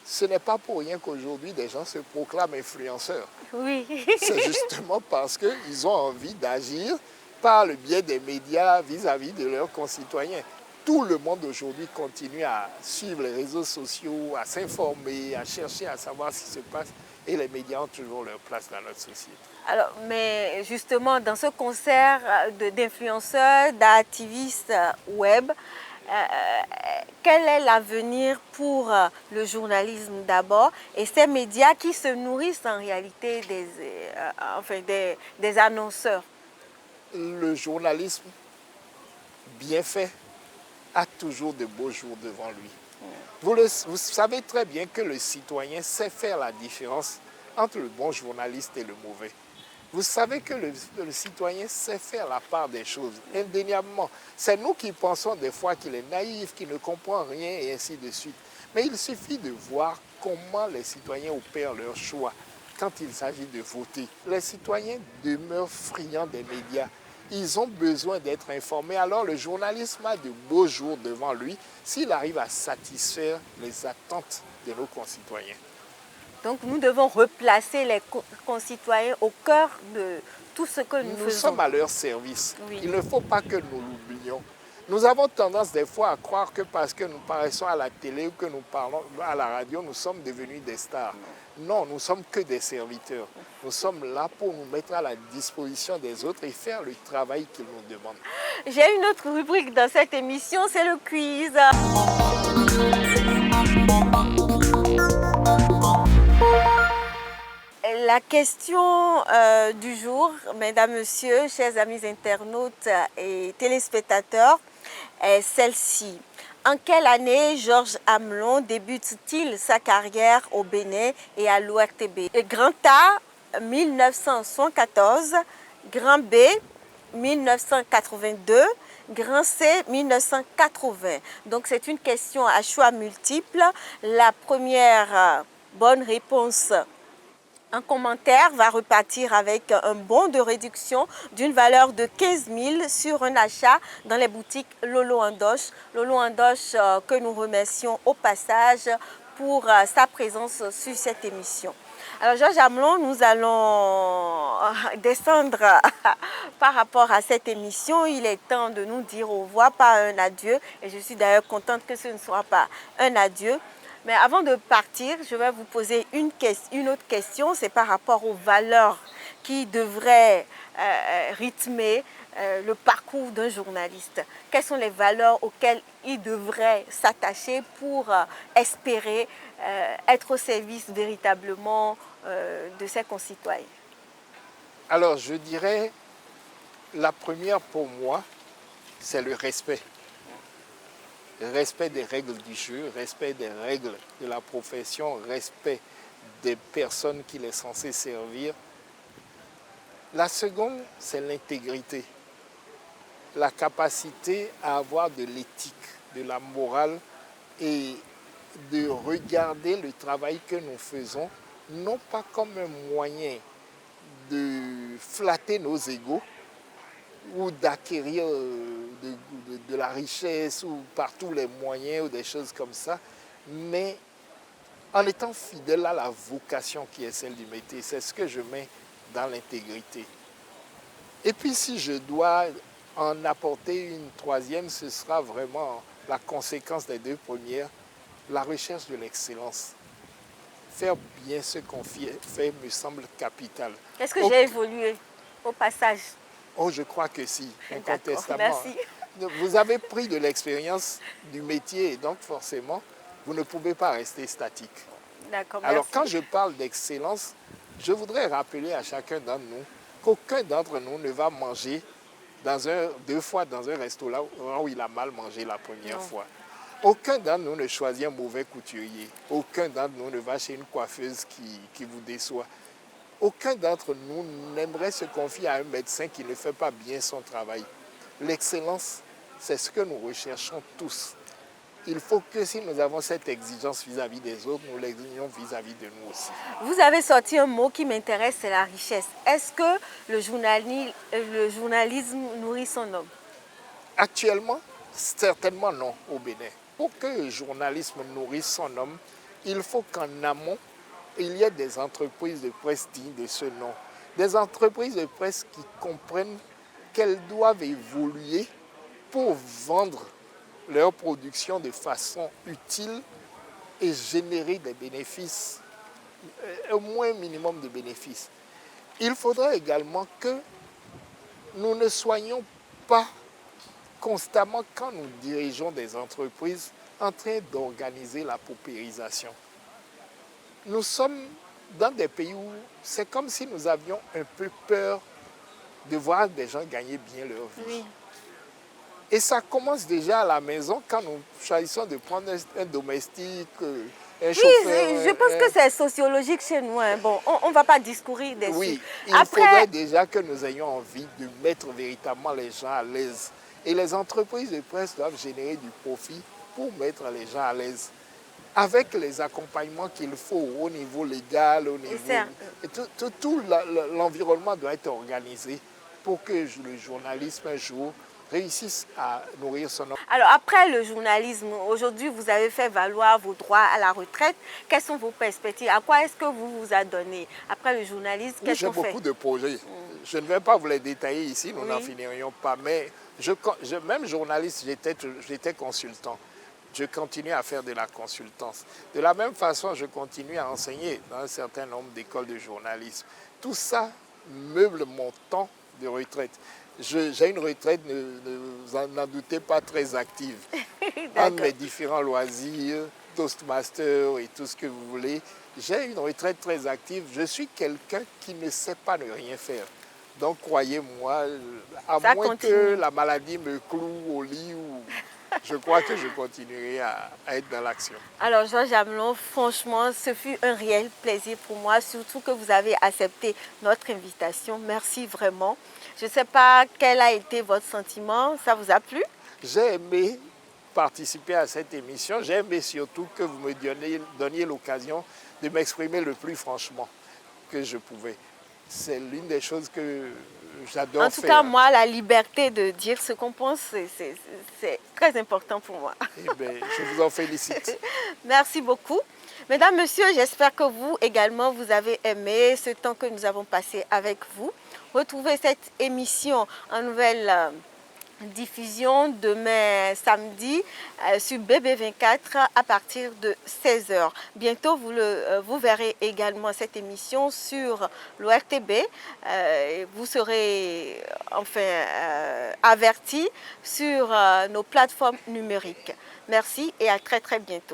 ce n'est pas pour rien qu'aujourd'hui des gens se proclament influenceurs. Oui. C'est justement parce qu'ils ont envie d'agir par le biais des médias vis-à-vis de leurs concitoyens. Tout le monde aujourd'hui continue à suivre les réseaux sociaux, à s'informer, à chercher à savoir ce qui se passe. Et les médias ont toujours leur place dans notre société. Alors, mais justement, dans ce concert d'influenceurs, d'activistes web, quel est l'avenir pour le journalisme d'abord et ces médias qui se nourrissent en réalité des annonceurs? Le journalisme bien fait a toujours de beaux jours devant lui. Vous savez très bien que le citoyen sait faire la différence entre le bon journaliste et le mauvais. Vous savez que le citoyen sait faire la part des choses, indéniablement. C'est nous qui pensons des fois qu'il est naïf, qu'il ne comprend rien et ainsi de suite. Mais il suffit de voir comment les citoyens opèrent leurs choix quand il s'agit de voter. Les citoyens demeurent friands des médias. Ils ont besoin d'être informés. Alors le journalisme a de beaux jours devant lui s'il arrive à satisfaire les attentes de nos concitoyens. Donc nous devons replacer les concitoyens au cœur de tout ce que nous faisons. Nous sommes à leur service. Oui. Il ne faut pas que nous l'oublions. Nous avons tendance des fois à croire que parce que nous paraissons à la télé ou que nous parlons à la radio, nous sommes devenus des stars. Non, nous ne sommes que des serviteurs. Nous sommes là pour nous mettre à la disposition des autres et faire le travail qu'ils nous demandent. J'ai une autre rubrique dans cette émission, c'est le quiz. La question du jour, mesdames, messieurs, chers amis internautes et téléspectateurs, est celle-ci. En quelle année Georges Amelon débute-t-il sa carrière au Bénin et à l'ORTB? Grand A, 1974, Grand B, 1982, Grand C, 1980. Donc c'est une question à choix multiples. La première bonne réponse en commentaire va repartir avec un bon de réduction d'une valeur de 15 000 sur un achat dans les boutiques Lolo Andoche. Lolo Andoche que nous remercions au passage pour sa présence sur cette émission. Alors Georges Amelon, nous allons descendre par rapport à cette émission. Il est temps de nous dire au revoir, pas un adieu. Et je suis d'ailleurs contente que ce ne soit pas un adieu. Mais avant de partir, je vais vous poser une autre question. C'est par rapport aux valeurs qui devraient rythmer le parcours d'un journaliste. Quelles sont les valeurs auxquelles il devrait s'attacher pour espérer être au service véritablement de ses concitoyens? Alors, je dirais, la première pour moi, c'est le respect. Le respect des règles du jeu, respect des règles de la profession, respect des personnes qu'il est censé servir. La seconde, c'est l'intégrité. La capacité à avoir de l'éthique, de la morale et de regarder le travail que nous faisons, non pas comme un moyen de flatter nos égos ou d'acquérir de la richesse ou par tous les moyens ou des choses comme ça, mais en étant fidèle à la vocation qui est celle du métier. C'est ce que je mets dans l'intégrité. Et puis si je dois en apporter une troisième, ce sera vraiment la conséquence des deux premières, la recherche de l'excellence. Faire bien ce qu'on fait me semble capital. Est-ce que j'ai évolué au passage? Oh, je crois que si, D'accord, incontestablement. merci. Vous avez pris de l'expérience du métier et donc forcément, vous ne pouvez pas rester statique. D'accord, Alors, merci. quand je parle d'excellence, je voudrais rappeler à chacun d'entre nous qu'aucun d'entre nous ne va manger deux fois dans un restaurant où il a mal mangé la première fois. Aucun d'entre nous ne choisit un mauvais couturier. Aucun d'entre nous ne va chez une coiffeuse qui vous déçoit. Aucun d'entre nous n'aimerait se confier à un médecin qui ne fait pas bien son travail. L'excellence, c'est ce que nous recherchons tous. Il faut que si nous avons cette exigence vis-à-vis des autres, nous l'exigeons vis-à-vis de nous aussi. Vous avez sorti un mot qui m'intéresse, c'est la richesse. Est-ce que le journalisme nourrit son homme? Actuellement, certainement non au Bénin. Pour que le journalisme nourrisse son homme, il faut qu'en amont, il y ait des entreprises de presse dignes de ce nom. Des entreprises de presse qui comprennent qu'elles doivent évoluer pour vendre leur production de façon utile et générer des bénéfices, au moins un minimum de bénéfices. Il faudrait également que nous ne soyons pas constamment, quand nous dirigeons des entreprises, en train d'organiser la paupérisation. Nous sommes dans des pays où c'est comme si nous avions un peu peur de voir des gens gagner bien leur vie. Oui. Et ça commence déjà à la maison quand nous choisissons de prendre un domestique, un chauffeur. Oui, je pense que c'est sociologique chez nous. Hein. Bon, on ne va pas discourir dessus. Oui, il faudrait déjà que nous ayons envie de mettre véritablement les gens à l'aise. Et les entreprises de presse doivent générer du profit pour mettre les gens à l'aise. Avec les accompagnements qu'il faut au niveau légal, au niveau... Tout l'environnement doit être organisé pour que le journalisme un jour réussisse à nourrir son homme. Alors après le journalisme, aujourd'hui vous avez fait valoir vos droits à la retraite. Quelles sont vos perspectives? À quoi est-ce que vous vous adonnez? Après le journalisme, qu'est-ce qu'on fait? J'ai beaucoup de projets. Je ne vais pas vous les détailler ici, nous n'en finirions pas. Mais même journaliste, j'étais consultant. Je continue à faire de la consultance. De la même façon, je continue à enseigner dans un certain nombre d'écoles de journalisme. Tout ça meuble mon temps de retraite. J'ai une retraite, n'en doutez pas, très active. Entre mes différents loisirs, Toastmaster et tout ce que vous voulez, j'ai une retraite très active. Je suis quelqu'un qui ne sait pas ne rien faire. Donc, croyez-moi, à moins que la maladie me cloue au lit, je crois que je continuerai à être dans l'action. Alors, Georges Amelon, franchement, ce fut un réel plaisir pour moi, surtout que vous avez accepté notre invitation. Merci vraiment. Je ne sais pas quel a été votre sentiment, ça vous a plu? J'ai aimé participer à cette émission. J'ai aimé surtout que vous me donniez l'occasion de m'exprimer le plus franchement que je pouvais. C'est l'une des choses que j'adore faire. En tout cas, moi, la liberté de dire ce qu'on pense, c'est très important pour moi. Eh bien, je vous en félicite. Merci beaucoup. Mesdames, Messieurs, j'espère que vous également, vous avez aimé ce temps que nous avons passé avec vous. Retrouvez cette émission en nouvelle diffusion demain samedi sur BB24 à partir de 16 h. Bientôt, vous verrez également cette émission sur l'ORTB. Vous serez avertis sur nos plateformes numériques. Merci et à très bientôt.